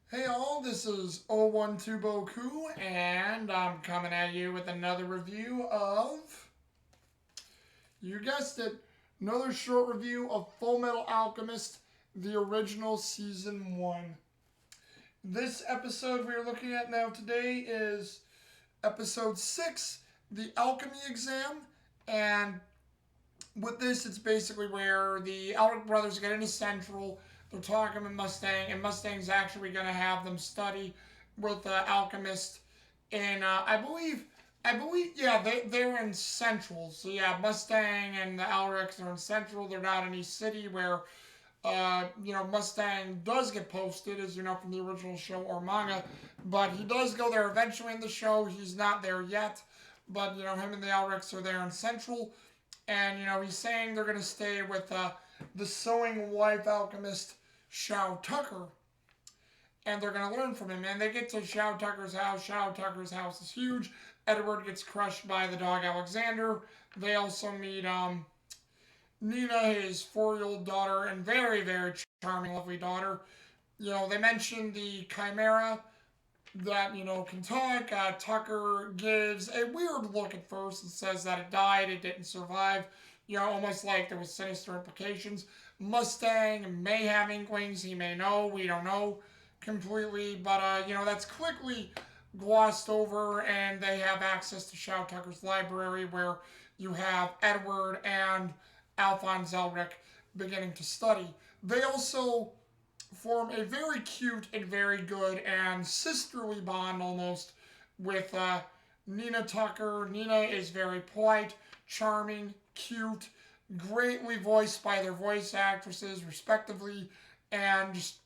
Hey all, this is 012 Boku, and I'm coming at you with another review of, you guessed it, another short review of Fullmetal Alchemist, the original Season 1. This episode we are looking at now today is Episode 6, the Alchemy exam, and with this, it's basically where the Elric brothers get into Central. They're talking with Mustang, and Mustang's actually going to have them study with Alchemist. And yeah, they're in Central. So yeah, Mustang and the Elrics are in Central. They're not in East City, where Mustang does get posted, as you know from the original show or manga, but he does go there eventually in the show. He's not there yet, but him and the Elrics are there in Central, and he's saying they're gonna stay with the sewing wife alchemist Shao Tucker, and they're gonna learn from him. And they get to Shao Tucker's house. Shao Tucker's house is huge. Edward gets crushed by the dog Alexander. They also meet Nina, his 4-year-old daughter, and very, very charming, lovely daughter. They mentioned the Chimera that, can talk. Tucker gives a weird look at first. It says that it died, it didn't survive. Almost like there was sinister implications. Mustang may have inklings, he may know, we don't know completely. But, that's quickly glossed over, and they have access to Shao Tucker's library, where you have Edward and Alphonse Elric beginning to study. They also form a very cute and very good and sisterly bond almost with Nina Tucker. Nina is very polite, charming, cute, greatly voiced by their voice actresses, respectively, and just,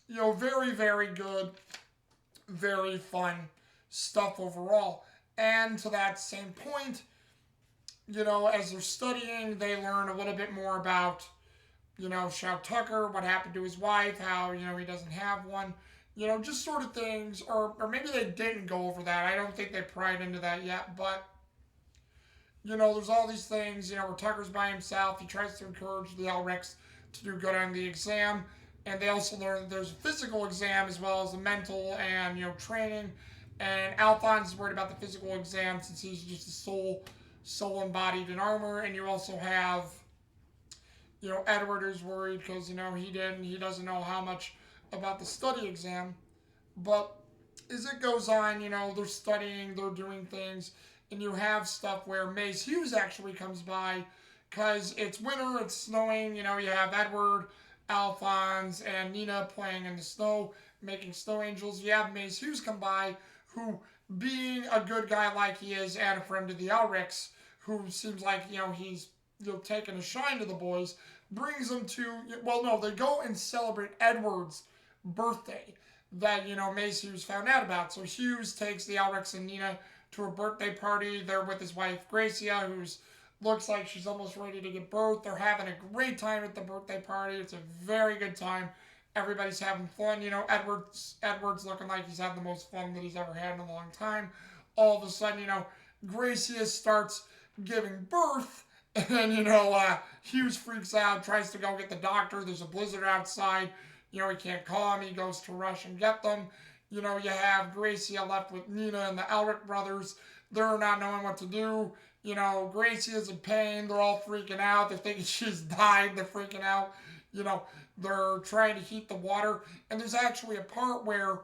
very, very good, very fun stuff overall. And to that same point, as they're studying, they learn a little bit more about, Shao Tucker, what happened to his wife, how, he doesn't have one, just sort of things. Or maybe they didn't go over that. I don't think they pried into that yet. But, there's all these things, where Tucker's by himself. He tries to encourage the Elrics to do good on the exam. And they also learn that there's a physical exam as well as a mental and, training. And Alphonse is worried about the physical exam since he's just a soul embodied in armor. And you also have, Edward is worried because, he doesn't know how much about the study exam. But as it goes on, they're studying, they're doing things, and you have stuff where Mace Hughes actually comes by because it's winter, it's snowing. You have Edward, Alphonse, and Nina playing in the snow, making snow angels. You have Mace Hughes come by, who, being a good guy like he is and a friend of the Elrics, who seems like, he's taking a shine to the boys, brings them to, well, no, they go and celebrate Edward's birthday that, Mace Hughes found out about. So Hughes takes the Elrics and Nina to a birthday party. They're with his wife, Gracia, who's looks like she's almost ready to give birth. They're having a great time at the birthday party. It's a very good time. Everybody's having fun. Edward's looking like he's had the most fun that he's ever had in a long time. All of a sudden, Gracia starts giving birth, and Hughes freaks out, tries to go get the doctor. There's a blizzard outside. He can't call him. He goes to rush and get them. You have Gracia left with Nina and the Elric brothers. They're not knowing what to do. Gracie's in pain. They're all freaking out. They're thinking she's died. They're freaking out. They're trying to heat the water. And there's actually a part where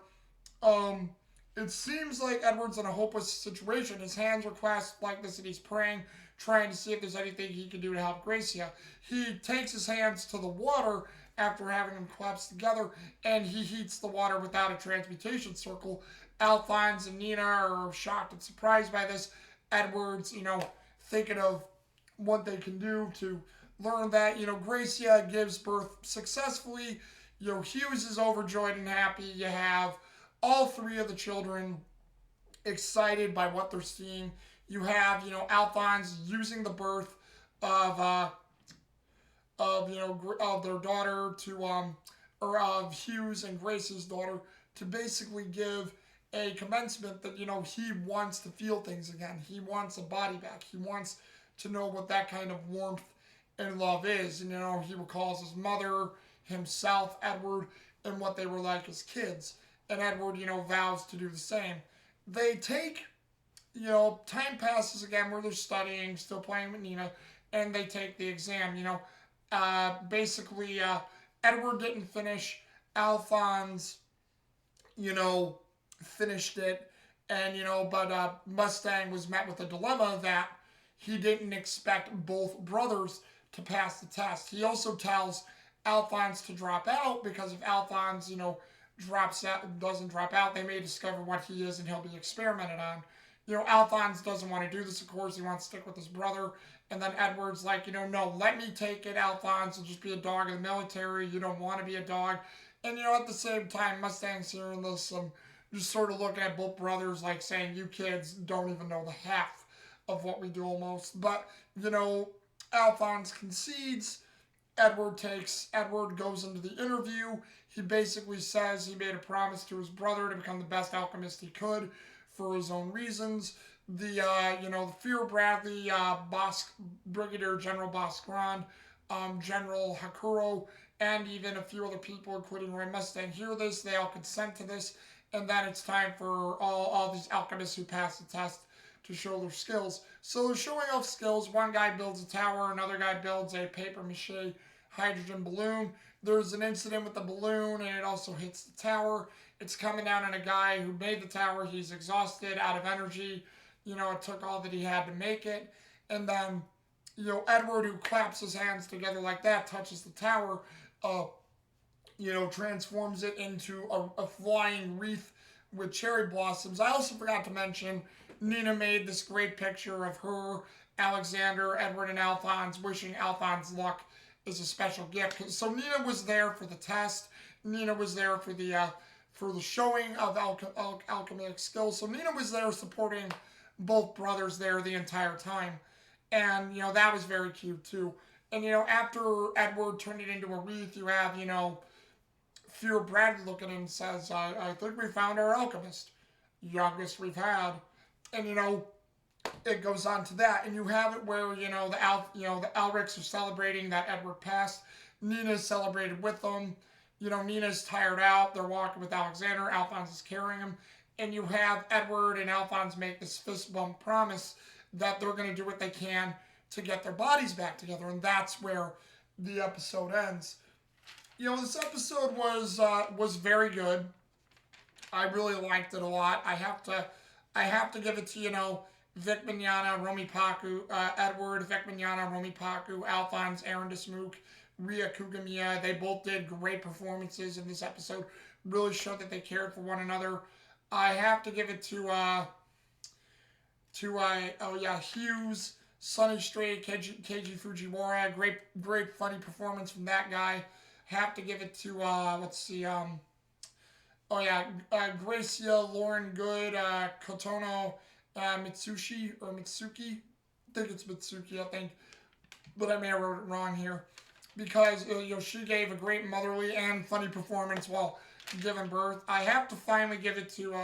it seems like Edward's in a hopeless situation. His hands are clasped like this and he's praying, trying to see if there's anything he can do to help Gracia. He takes his hands to the water after having them collapse together, and he heats the water without a transmutation circle. Alphonse and Nina are shocked and surprised by this. Edward's, thinking of what they can do to learn that. Gracia gives birth successfully. Hughes is overjoyed and happy. You have all three of the children excited by what they're seeing. You have, Alphonse using the birth of of their daughter to or of Hughes and Grace's daughter to basically give a commencement that he wants to feel things again. He wants a body back. He wants to know what that kind of warmth and love is. And he recalls his mother, himself, Edward, and what they were like as kids. and Edward, vows to do the same. They take, time passes again where they're studying, still playing with Nina, and they take the exam. Basically, Edward didn't finish. Alphonse, finished it, and but Mustang was met with a dilemma that he didn't expect both brothers to pass the test. He also tells Alphonse to drop out because if Alphonse, doesn't drop out, they may discover what he is and he'll be experimented on. Alphonse doesn't want to do this, of course. He wants to stick with his brother. And then Edward's like, no, let me take it, Alphonse, and just be a dog in the military. You don't want to be a dog. And, at the same time, Mustang's hearing this, just sort of looking at both brothers like saying, you kids don't even know the half of what we do almost. But, Alphonse concedes. Edward goes into the interview. He basically says he made a promise to his brother to become the best alchemist he could for his own reasons. The Fear Bradley, Brigadier General Boscran, General Hakuro, and even a few other people, including Roy Mustang, hear this. They all consent to this, and then it's time for all these alchemists who pass the test to show their skills. So they're showing off skills. One guy builds a tower, another guy builds a paper mache hydrogen balloon. There's an incident with the balloon, and it also hits the tower. It's coming down on a guy who made the tower. He's exhausted, out of energy. It took all that he had to make it. And then, Edward, who claps his hands together like that, touches the tower, transforms it into a flying wreath with cherry blossoms. I also forgot to mention, Nina made this great picture of her, Alexander, Edward, and Alphonse, wishing Alphonse luck as a special gift. So Nina was there for the test. Nina was there for the showing of alchemic skills. So Nina was there supporting both brothers there the entire time. And, that was very cute too. And, after Edward turned it into a wreath, you have, Fear Bradley looking and says, I think we found our alchemist. Youngest we've had. And, it goes on to that. And you have it where, the Elrics are celebrating that Edward passed. Nina's celebrated with them. Nina's tired out. They're walking with Alexander. Alphonse is carrying him. And you have Edward and Alphonse make this fist bump promise that they're going to do what they can to get their bodies back together. And that's where the episode ends. This episode was very good. I really liked it a lot. I have to give it to, Vic Mignogna, Romy Paku, Edward, Vic Mignogna, Romy Paku, Alphonse, Aaron Desmouk, Ria Kugamiya. They both did great performances in this episode. Really showed that they cared for one another. I have to give it to Hughes, Sonny Strait, Keiji Fujiwara. Great funny performance from that guy. Have to give it to Gracia, Lauren Good, Kotono, Mitsuki. I think it's Mitsuki, but I may have wrote it wrong here. Because she gave a great motherly and funny performance while giving birth. I have to finally give it to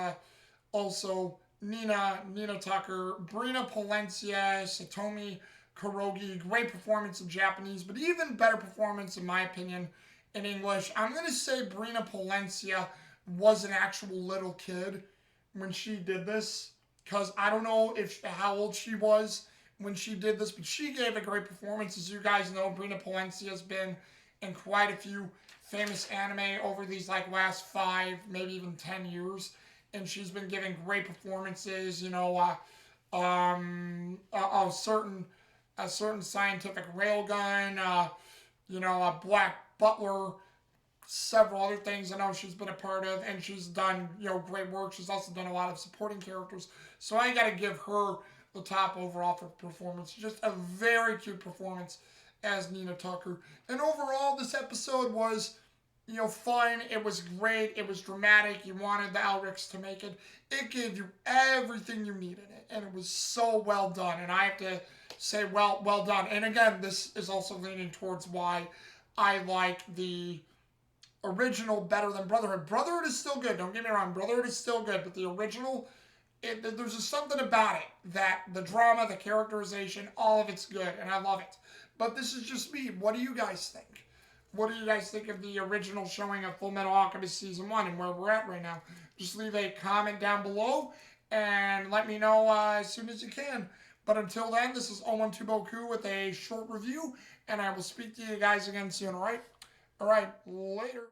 also Nina Tucker, Brina Palencia, Satomi Kurogi. Great performance in Japanese, but even better performance, in my opinion, in English. I'm going to say Brina Palencia was an actual little kid when she did this, because I don't know how old she was when she did this, but she gave a great performance. As you guys know, Brina Palencia has been in quite a few famous anime over these last 5, maybe even 10 years, and she's been giving great performances. A certain scientific railgun, a Black Butler, several other things I know she's been a part of, and she's done great work. She's also done a lot of supporting characters, so I got to give her the top overall for performance. Just a very cute performance as Nina Tucker. And overall, this episode was, fun. It was great. It was dramatic. You wanted the Elrics to make it. It gave you everything you needed it, and it was so well done. And I have to say, well done. And again, this is also leaning towards why I like the original better than Brotherhood. Brotherhood is still good. Don't get me wrong. Brotherhood is still good, but the original, there's just something about it, that the drama, the characterization, all of it's good, and I love it. But this is just me. What do you guys think? what do you guys think of the original showing of Fullmetal Alchemist Season 1 and where we're at right now? Just leave a comment down below and let me know as soon as you can. But until then, this is Owen Tuboku with a short review, and I will speak to you guys again soon, alright? Alright, later.